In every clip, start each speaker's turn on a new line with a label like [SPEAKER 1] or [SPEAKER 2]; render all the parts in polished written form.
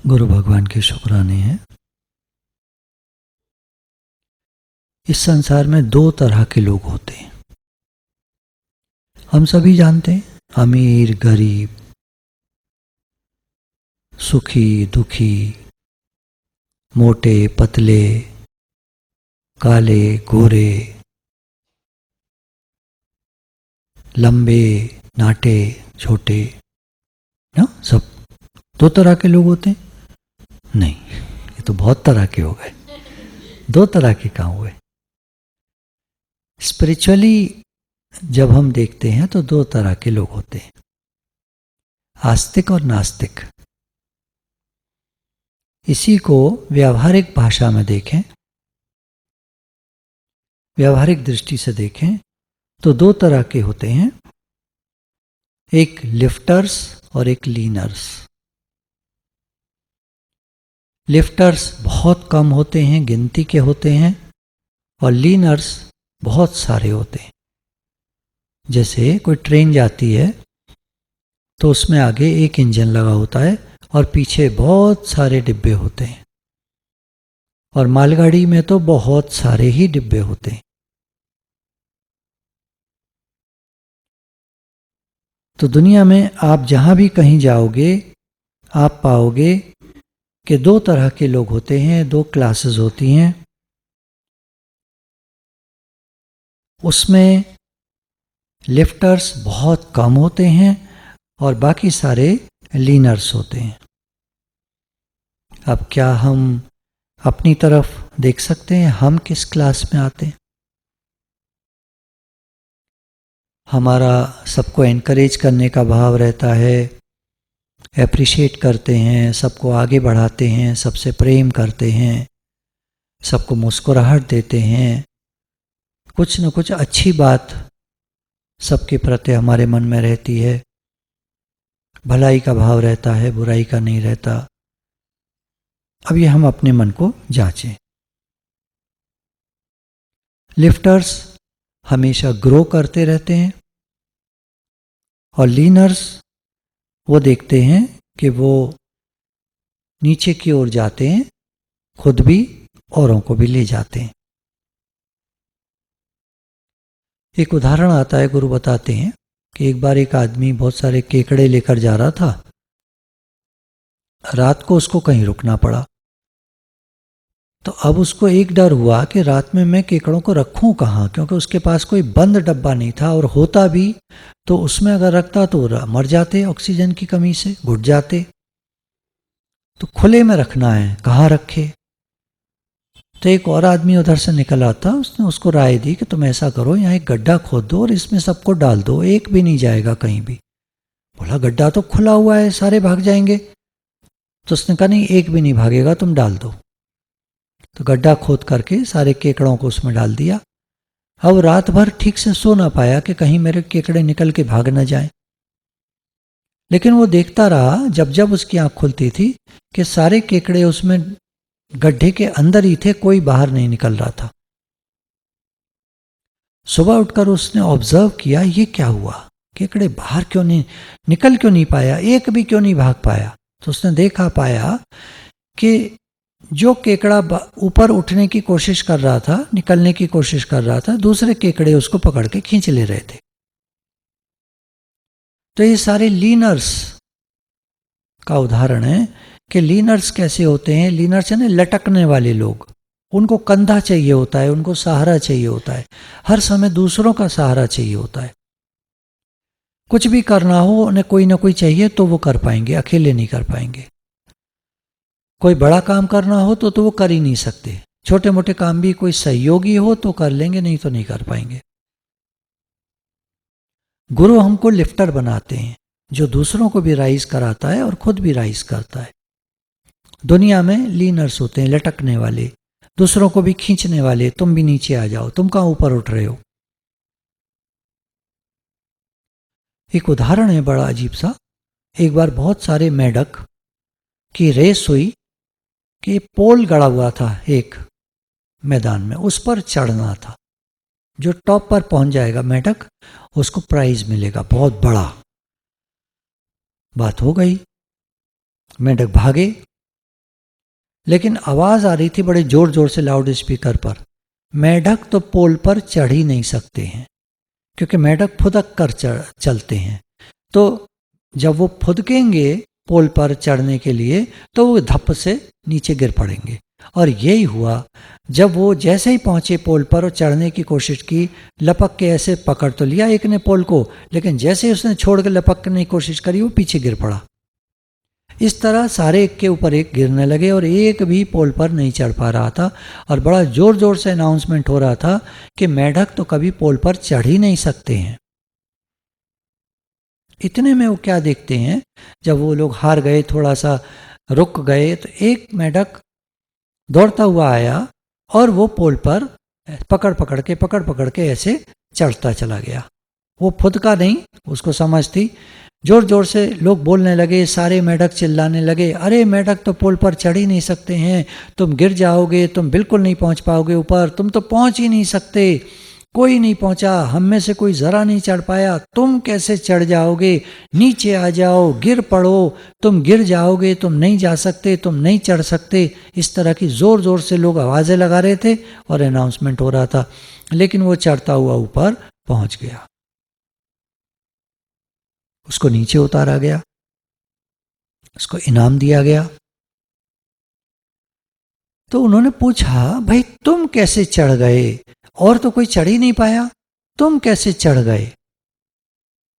[SPEAKER 1] गुरु भगवान के शुक्राने हैं। इस संसार में दो तरह के लोग होते हैं, हम सभी जानते हैं। अमीर गरीब, सुखी दुखी, मोटे पतले, काले गोरे, लंबे नाटे छोटे, ना सब दो तरह के लोग होते हैं। नहीं, ये तो बहुत तरह के हो गए, दो तरह के कहाँ हुए। स्पिरिचुअली जब हम देखते हैं तो दो तरह के लोग होते हैं, आस्तिक और नास्तिक। इसी को व्यावहारिक भाषा में देखें, व्यावहारिक दृष्टि से देखें तो दो तरह के होते हैं, एक लिफ्टर्स और एक लीनर्स। लिफ्टर्स बहुत कम होते हैं, गिनती के होते हैं, और लीनर्स बहुत सारे होते हैं। जैसे कोई ट्रेन जाती है तो उसमें आगे एक इंजन लगा होता है और पीछे बहुत सारे डिब्बे होते हैं, और मालगाड़ी में तो बहुत सारे ही डिब्बे होते हैं। तो दुनिया में आप जहां भी कहीं जाओगे आप पाओगे कि दो तरह के लोग होते हैं, दो क्लासेस होती हैं। उसमें लिफ्टर्स बहुत कम होते हैं और बाकी सारे लीनर्स होते हैं। अब क्या हम अपनी तरफ देख सकते हैं, हम किस क्लास में आते हैं? हमारा सबको एनकरेज करने का भाव रहता है, एप्रिशिएट करते हैं, सबको आगे बढ़ाते हैं, सबसे प्रेम करते हैं, सबको मुस्कुराहट देते हैं, कुछ न कुछ अच्छी बात सबके प्रति हमारे मन में रहती है, भलाई का भाव रहता है, बुराई का नहीं रहता। अब ये हम अपने मन को जांचें। लिफ्टर्स हमेशा ग्रो करते रहते हैं और लीनर्स वो देखते हैं कि वो नीचे की ओर जाते हैं, खुद भी औरों को भी ले जाते हैं। एक उदाहरण आता है, गुरु बताते हैं कि एक बार एक आदमी बहुत सारे केकड़े लेकर जा रहा था। रात को उसको कहीं रुकना पड़ा, तो अब उसको एक डर हुआ कि रात में मैं केकड़ों को रखूं कहाँ, क्योंकि उसके पास कोई बंद डब्बा नहीं था, और होता भी तो उसमें अगर रखता तो मर जाते, ऑक्सीजन की कमी से घुट जाते। तो खुले में रखना है, कहाँ रखे? तो एक और आदमी उधर से निकल आता, उसने उसको राय दी कि तुम ऐसा करो, यहाँ एक गड्ढा खोद दो और इसमें सबको डाल दो, एक भी नहीं जाएगा कहीं भी। बोला गड्ढा तो खुला हुआ है, सारे भाग जाएंगे। तो उसने कहा नहीं, एक भी नहीं भागेगा, तुम डाल दो। तो गड्ढा खोद करके सारे केकड़ों को उसमें डाल दिया। अब रात भर ठीक से सो ना पाया कि कहीं मेरे केकड़े निकल के भाग न जाएं। लेकिन वो देखता रहा, जब जब उसकी आंख खुलती थी कि सारे केकड़े उसमें गड्ढे के अंदर ही थे, कोई बाहर नहीं निकल रहा था। सुबह उठकर उसने ऑब्जर्व किया, ये क्या हुआ, केकड़े बाहर क्यों नहीं निकल, क्यों नहीं पाया, एक भी क्यों नहीं भाग पाया? तो उसने देखा पाया कि जो केकड़ा ऊपर उठने की कोशिश कर रहा था, निकलने की कोशिश कर रहा था, दूसरे केकड़े उसको पकड़ के खींच ले रहे थे। तो ये सारे लीनर्स का उदाहरण है कि लीनर्स कैसे होते हैं। लीनर्स है ना, लटकने वाले लोग। उनको कंधा चाहिए होता है, उनको सहारा चाहिए होता है, हर समय दूसरों का सहारा चाहिए होता है। कुछ भी करना हो उन्हें कोई ना कोई चाहिए तो वो कर पाएंगे, अकेले नहीं कर पाएंगे। कोई बड़ा काम करना हो तो वो कर ही नहीं सकते, छोटे मोटे काम भी कोई सहयोगी हो तो कर लेंगे, नहीं तो नहीं कर पाएंगे। गुरु हमको लिफ्टर बनाते हैं, जो दूसरों को भी राइज कराता है और खुद भी राइज करता है। दुनिया में लीनर्स होते हैं, लटकने वाले, दूसरों को भी खींचने वाले, तुम भी नीचे आ जाओ, तुम कहां ऊपर उठ रहे हो। एक उदाहरण है बड़ा अजीब सा। एक बार बहुत सारे मेढक की रेस हुई कि पोल गड़ा हुआ था एक मैदान में, उस पर चढ़ना था। जो टॉप पर पहुंच जाएगा मेढक, उसको प्राइज मिलेगा बहुत बड़ा। बात हो गई, मेढक भागे, लेकिन आवाज आ रही थी बड़े जोर जोर से लाउड स्पीकर पर, मेढक तो पोल पर चढ़ ही नहीं सकते हैं, क्योंकि मेढक फुदक कर चलते हैं। तो जब वो फुदकेंगे पोल पर चढ़ने के लिए तो वो धप से नीचे गिर पड़ेंगे। और यही हुआ, जब वो जैसे ही पहुंचे पोल पर और चढ़ने की कोशिश की, लपक के ऐसे पकड़ तो लिया एक ने पोल को, लेकिन जैसे ही उसने छोड़ के लपकने की कोशिश करी वो पीछे गिर पड़ा। इस तरह सारे एक के ऊपर एक गिरने लगे और एक भी पोल पर नहीं चढ़ पा रहा था। और बड़ा जोर जोर से अनाउंसमेंट हो रहा था कि मेढक तो कभी पोल पर चढ़ ही नहीं सकते हैं। इतने में वो क्या देखते हैं, जब वो लोग हार गए, थोड़ा सा रुक गए, तो एक मेढक दौड़ता हुआ आया और वो पोल पर पकड़ पकड़ के ऐसे चढ़ता चला गया। वो फुदका नहीं, उसको समझ थी। जोर जोर से लोग बोलने लगे, सारे मेढक चिल्लाने लगे, अरे मेढक तो पोल पर चढ़ ही नहीं सकते हैं, तुम गिर जाओगे, तुम बिल्कुल नहीं पहुंच पाओगे ऊपर, तुम तो पहुंच ही नहीं सकते, कोई नहीं पहुंचा, हम में से कोई जरा नहीं चढ़ पाया, तुम कैसे चढ़ जाओगे, नीचे आ जाओ, गिर पड़ो, तुम गिर जाओगे, तुम नहीं जा सकते, तुम नहीं चढ़ सकते। इस तरह की जोर जोर से लोग आवाजें लगा रहे थे और अनाउंसमेंट हो रहा था। लेकिन वो चढ़ता हुआ ऊपर पहुंच गया, उसको नीचे उतारा गया, उसको इनाम दिया गया। तो उन्होंने पूछा, भाई तुम कैसे चढ़ गए, और तो कोई चढ़ ही नहीं पाया, तुम कैसे चढ़ गए?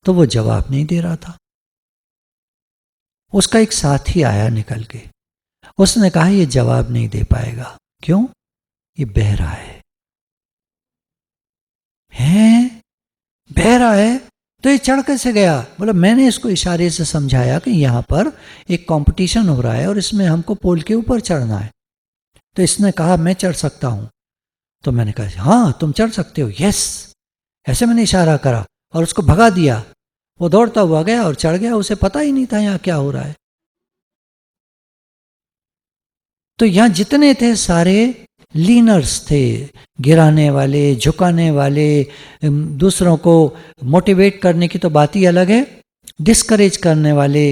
[SPEAKER 1] तो वो जवाब नहीं दे रहा था। उसका एक साथी आया निकल के, उसने कहा ये जवाब नहीं दे पाएगा। क्यों? ये बहरा है। बहरा है तो ये चढ़ कैसे गया? बोला मैंने इसको इशारे से समझाया कि यहाँ पर एक कंपटीशन हो रहा है और इसमें हमको पोल के ऊपर चढ़ना है। तो इसने कहा मैं चढ़ सकता हूँ। तो मैंने कहा हाँ तुम चढ़ सकते हो, यस, ऐसे मैंने इशारा करा और उसको भगा दिया। वो दौड़ता हुआ गया और चढ़ गया, उसे पता ही नहीं था यहाँ क्या हो रहा है। तो यहाँ जितने थे सारे लीनर्स थे, गिराने वाले, झुकाने वाले, दूसरों को मोटिवेट करने की तो बात ही अलग है, डिस्करेज करने वाले,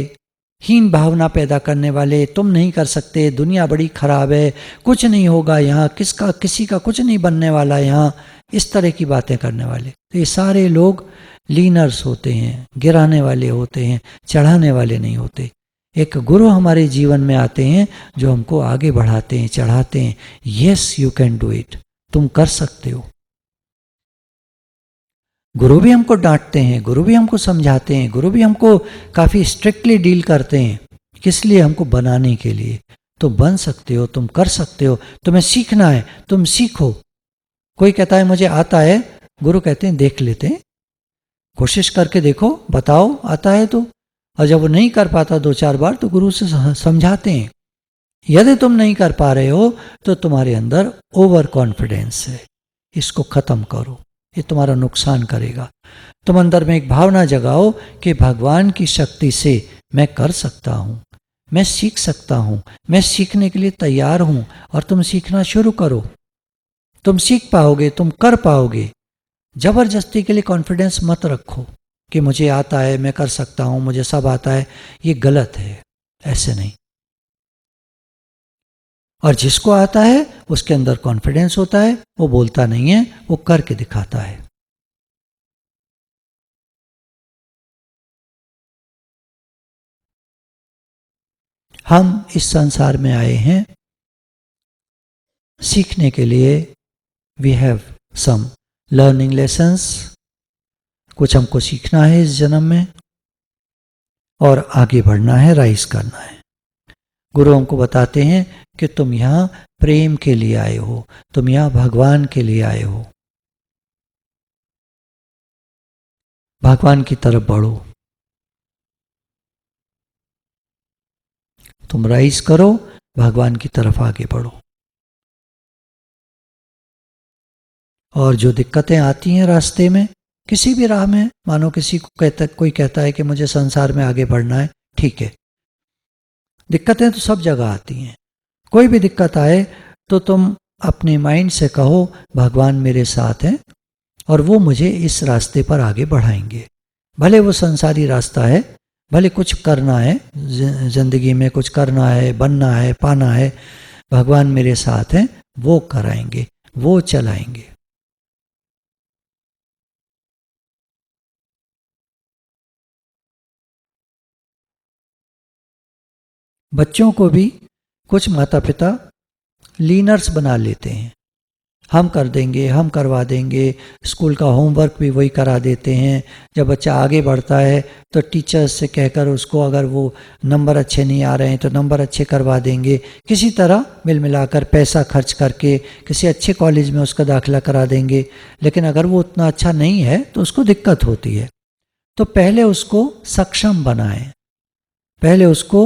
[SPEAKER 1] हीन भावना पैदा करने वाले, तुम नहीं कर सकते, दुनिया बड़ी खराब है, कुछ नहीं होगा यहाँ, किसी का कुछ नहीं बनने वाला यहाँ, इस तरह की बातें करने वाले। तो ये सारे लोग लीनर्स होते हैं, गिराने वाले होते हैं, चढ़ाने वाले नहीं होते। एक गुरु हमारे जीवन में आते हैं जो हमको आगे बढ़ाते हैं, चढ़ाते हैं। Yes you can do it, तुम कर सकते हो। गुरु भी हमको डांटते हैं, गुरु भी हमको समझाते हैं, गुरु भी हमको काफ़ी स्ट्रिक्टली डील करते हैं। किस लिए? हमको बनाने के लिए। तुम बन सकते हो, तुम कर सकते हो, तुम्हें सीखना है, तुम सीखो। कोई कहता है मुझे आता है, गुरु कहते हैं देख लेते हैं, कोशिश करके देखो, बताओ आता है तो। और जब वो नहीं कर पाता 2-4 बार तो गुरु से समझाते हैं। यदि तुम नहीं कर पा रहे हो तो तुम्हारे अंदर ओवर कॉन्फिडेंस है, इसको खत्म करो, ये तुम्हारा नुकसान करेगा। तुम अंदर में एक भावना जगाओ कि भगवान की शक्ति से मैं कर सकता हूँ, मैं सीख सकता हूँ, मैं सीखने के लिए तैयार हूँ। और तुम सीखना शुरू करो, तुम सीख पाओगे, तुम कर पाओगे। जबरदस्ती के लिए कॉन्फिडेंस मत रखो कि मुझे आता है, मैं कर सकता हूँ, मुझे सब आता है, ये गलत है, ऐसे नहीं। और जिसको आता है उसके अंदर कॉन्फिडेंस होता है, वो बोलता नहीं है, वो करके दिखाता है। हम इस संसार में आए हैं सीखने के लिए। We have some learning lessons, कुछ हमको सीखना है इस जन्म में और आगे बढ़ना है, राइज करना है। गुरु हमको बताते हैं कि तुम यहाँ प्रेम के लिए आए हो, तुम यहाँ भगवान के लिए आए हो, भगवान की तरफ बढ़ो, तुम राइज करो, भगवान की तरफ आगे बढ़ो। और जो दिक्कतें आती हैं रास्ते में, किसी भी राह में, मानो कोई कहता है कि मुझे संसार में आगे बढ़ना है, ठीक है, दिक्कतें तो सब जगह आती हैं। कोई भी दिक्कत आए तो तुम अपने माइंड से कहो भगवान मेरे साथ हैं और वो मुझे इस रास्ते पर आगे बढ़ाएंगे। भले वो संसारी रास्ता है, भले कुछ करना है जिंदगी में, कुछ करना है, बनना है, पाना है, भगवान मेरे साथ हैं, वो कराएंगे, वो चलाएंगे। बच्चों को भी कुछ माता पिता लीनर्स बना लेते हैं, हम कर देंगे, हम करवा देंगे, स्कूल का होमवर्क भी वही करा देते हैं। जब बच्चा आगे बढ़ता है तो टीचर्स से कहकर उसको, अगर वो नंबर अच्छे नहीं आ रहे हैं तो नंबर अच्छे करवा देंगे, किसी तरह मिल मिलाकर पैसा खर्च करके किसी अच्छे कॉलेज में उसका दाखिला करा देंगे। लेकिन अगर वो उतना अच्छा नहीं है तो उसको दिक्कत होती है। तो पहले उसको सक्षम बनाएं, पहले उसको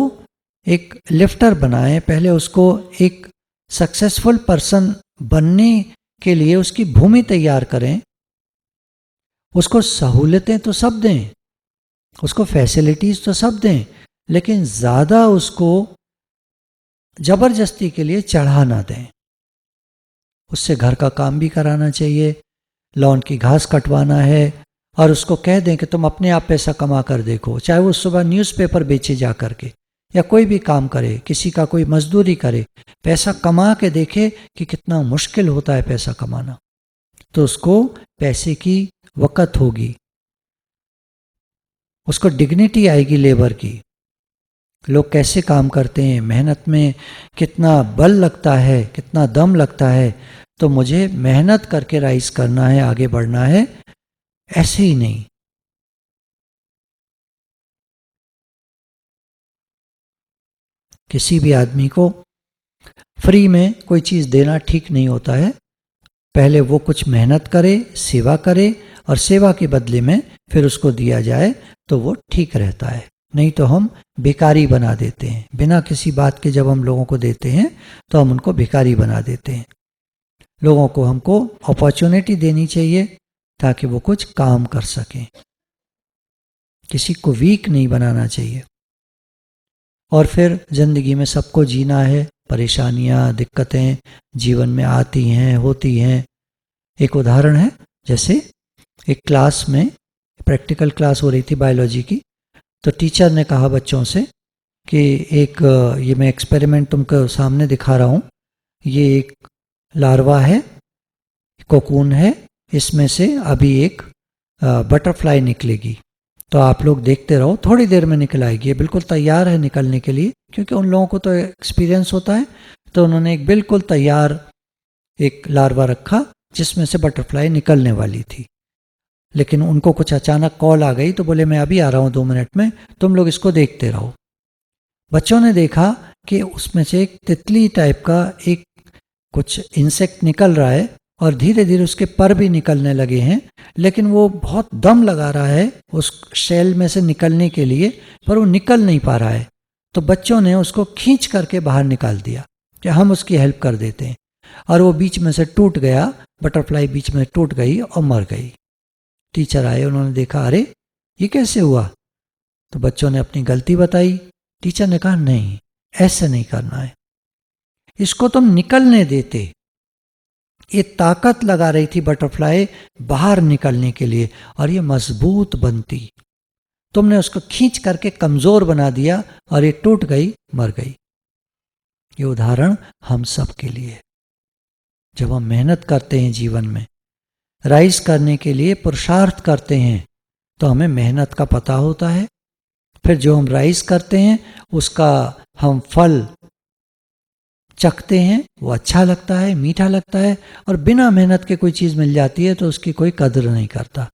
[SPEAKER 1] एक लिफ्टर बनाएं, पहले उसको एक सक्सेसफुल पर्सन बनने के लिए उसकी भूमि तैयार करें। उसको सहूलतें तो सब दें, उसको फैसिलिटीज तो सब दें, लेकिन ज़्यादा उसको जबरदस्ती के लिए चढ़ा ना दें। उससे घर का काम भी कराना चाहिए, लॉन की घास कटवाना है, और उसको कह दें कि तुम अपने आप पैसा कमा कर देखो, चाहे वो सुबह न्यूज़पेपर बेचे जा करके या कोई भी काम करे, किसी का कोई मजदूरी करे, पैसा कमा के देखे कि कितना मुश्किल होता है पैसा कमाना। तो उसको पैसे की वक़्त होगी, उसको डिग्निटी आएगी लेबर की। लोग कैसे काम करते हैं, मेहनत में कितना बल लगता है, कितना दम लगता है। तो मुझे मेहनत करके राइज करना है, आगे बढ़ना है, ऐसे ही नहीं। किसी भी आदमी को फ्री में कोई चीज़ देना ठीक नहीं होता है। पहले वो कुछ मेहनत करे, सेवा करे, और सेवा के बदले में फिर उसको दिया जाए तो वो ठीक रहता है। नहीं तो हम भिखारी बना देते हैं, बिना किसी बात के जब हम लोगों को देते हैं तो हम उनको भिखारी बना देते हैं। लोगों को हमको अपॉर्चुनिटी देनी चाहिए ताकि वो कुछ काम कर सकें, किसी को वीक नहीं बनाना चाहिए। और फिर ज़िंदगी में सबको जीना है, परेशानियाँ, दिक्कतें जीवन में आती हैं, होती हैं। एक उदाहरण है, जैसे एक क्लास में प्रैक्टिकल क्लास हो रही थी बायोलॉजी की, तो टीचर ने कहा बच्चों से कि एक ये मैं एक्सपेरिमेंट तुमको सामने दिखा रहा हूँ, ये एक लार्वा है, कोकून है, इसमें से अभी एक बटरफ्लाई निकलेगी, तो आप लोग देखते रहो, थोड़ी देर में निकल आएगी, ये बिल्कुल तैयार है निकलने के लिए। क्योंकि उन लोगों को तो एक्सपीरियंस होता है, तो उन्होंने एक बिल्कुल तैयार एक लार्वा रखा जिसमें से बटरफ्लाई निकलने वाली थी। लेकिन उनको कुछ अचानक कॉल आ गई, तो बोले मैं अभी आ रहा हूँ 2 मिनट में, तुम लोग इसको देखते रहो। बच्चों ने देखा कि उसमें से एक तितली टाइप का एक कुछ इंसेक्ट निकल रहा है, और धीरे धीरे उसके पर भी निकलने लगे हैं, लेकिन वो बहुत दम लगा रहा है उस शेल में से निकलने के लिए, पर वो निकल नहीं पा रहा है। तो बच्चों ने उसको खींच करके बाहर निकाल दिया कि हम उसकी हेल्प कर देते हैं, और वो बीच में से टूट गया, बटरफ्लाई बीच में टूट गई और मर गई। टीचर आए, उन्होंने देखा, अरे ये कैसे हुआ? तो बच्चों ने अपनी गलती बताई। टीचर ने कहा नहीं, ऐसे नहीं करना है, इसको तुम निकलने देते। ये ताकत लगा रही थी बटरफ्लाई बाहर निकलने के लिए, और ये मजबूत बनती। तुमने उसको खींच करके कमजोर बना दिया और ये टूट गई, मर गई। ये उदाहरण हम सब के लिए। जब हम मेहनत करते हैं जीवन में, राइज करने के लिए पुरुषार्थ करते हैं, तो हमें मेहनत का पता होता है। फिर जो हम राइज करते हैं उसका हम फल चखते हैं, वो अच्छा लगता है, मीठा लगता है। और बिना मेहनत के कोई चीज़ मिल जाती है तो उसकी कोई कदर नहीं करता।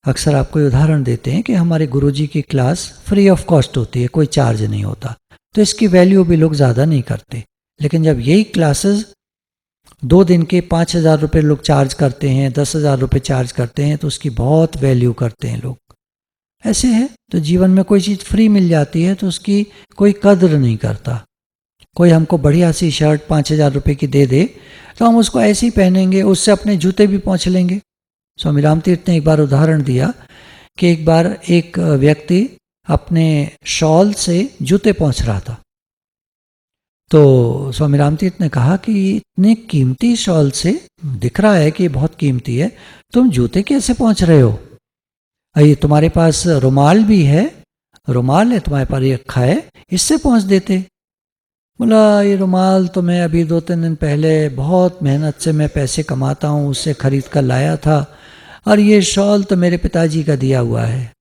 [SPEAKER 1] अक्सर आपको उदाहरण देते हैं कि हमारे गुरुजी की क्लास फ्री ऑफ कॉस्ट होती है, कोई चार्ज नहीं होता, तो इसकी वैल्यू भी लोग ज़्यादा नहीं करते। लेकिन जब यही क्लासेस 2 दिन के 5,000 रुपये लोग चार्ज करते हैं, 10,000 रुपये चार्ज करते हैं, तो उसकी बहुत वैल्यू करते हैं लोग। ऐसे है, तो जीवन में कोई चीज़ फ्री मिल जाती है तो उसकी कोई कद्र नहीं करता। कोई हमको बढ़िया सी शर्ट 5,000 रुपये की दे दे तो हम उसको ऐसे ही पहनेंगे, उससे अपने जूते भी पोंछ लेंगे। स्वामी रामतीर्थ ने एक बार उदाहरण दिया कि एक बार एक व्यक्ति अपने शॉल से जूते पोंछ रहा था। तो स्वामी रामतीर्थ ने कहा कि इतने कीमती शॉल से दिख रहा है कि बहुत कीमती है, तुम जूते कैसे पोंछ रहे हो? ये तुम्हारे पास रुमाल भी है रुमाल है तुम्हारे पास ये रखा है, इससे पहुँच देते। बोला ये रुमाल तो मैं अभी 2-3 दिन पहले बहुत मेहनत से मैं पैसे कमाता हूँ उससे खरीद कर लाया था, और ये शॉल तो मेरे पिताजी का दिया हुआ है।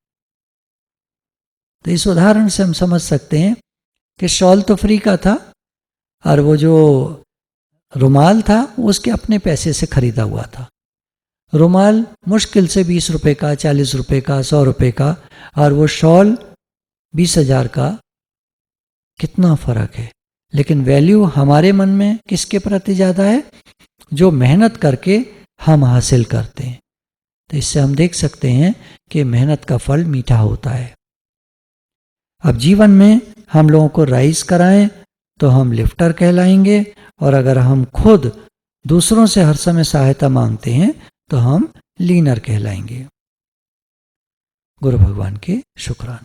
[SPEAKER 1] तो इस उदाहरण से हम समझ सकते हैं कि शॉल तो फ्री का था, और वो जो रुमाल था उसके अपने पैसे से खरीदा हुआ था। रुमाल मुश्किल से 20 रुपये का, 40 रुपये का, 100 रुपये का, और वो शॉल 20,000 का। कितना फर्क है। लेकिन वैल्यू हमारे मन में किसके प्रति ज़्यादा है? जो मेहनत करके हम हासिल करते हैं। तो इससे हम देख सकते हैं कि मेहनत का फल मीठा होता है। अब जीवन में हम लोगों को राइज कराएं तो हम लिफ्टर कहलाएंगे, और अगर हम खुद दूसरों से हर समय सहायता मांगते हैं तो हम लीनर कहलाएंगे। गुरु भगवान के शुक्राना।